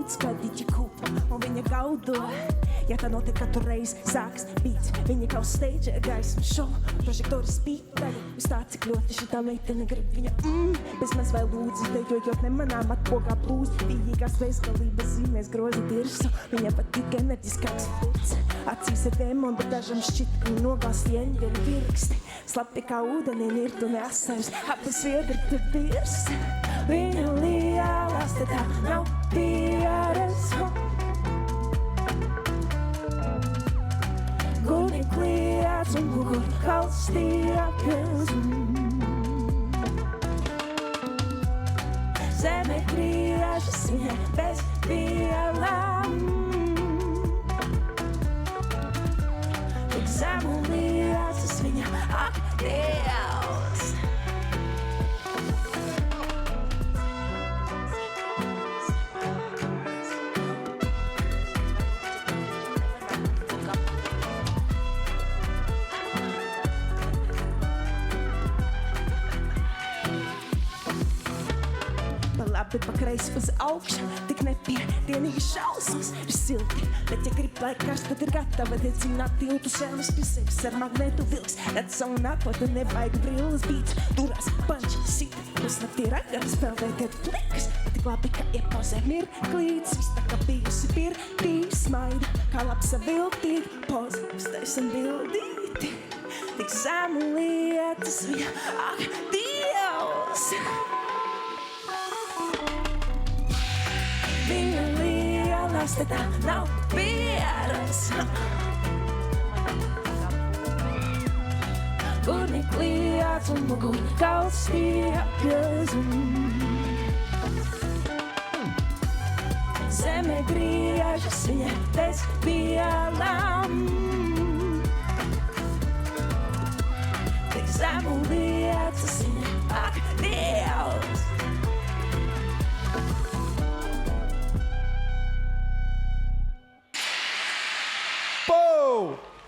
pults, kad viņi kūpa un viņa gaudo. Ja tā notiek katru reizi sāks bīts, viņa kaut steidžē gaismu šovu, prožektori spītaļi. Uz tā, cik ļoti šitā meitene grib viņa bez maz vai lūdzi, dejojot nemanām atpogā plūst. Vījīgās bezgalības zīmēs groza dirsu, viņa pat tik enerģiskāks pults. Acīs ir demoni, bet dažam šķit, ka viņa nogāst ieņģeļu virksti. Slapi kā ūdenī nirt un asars, abas viedri tur virs. Viņa lielās, te tā nav pieras. Gulni kliedz un gugur kalstījākas. Zeme griežas viņa bez vielām. Tik zemu liecas viņa ak, Dievs. Labi pa kreisi uz augšu, tik nepiedienīgi šausmas ir silti. Bet ja grib lai karst, tad ir gatava dedzināt tiltu šelmas pie sevis ar magnetu vilks. Tad savu nākotni nebaigi brilles bīts, turās panči siti. Pusnaktī ragaras peldētiet plikas, tik labi, ka iepauzē mirklīts. Viss tā kā bijusi pirtī, smaida, kā lapsa viltīgi, poza, uztaisam bildīti. Tik zemu lietas viņa, ak, Dievs! Viņa lielās, te tā nav pieras. Gurni kliedz un muguri kalstījākas. Zeme griežas viņa bez vielām. Tik zemu liecas viņa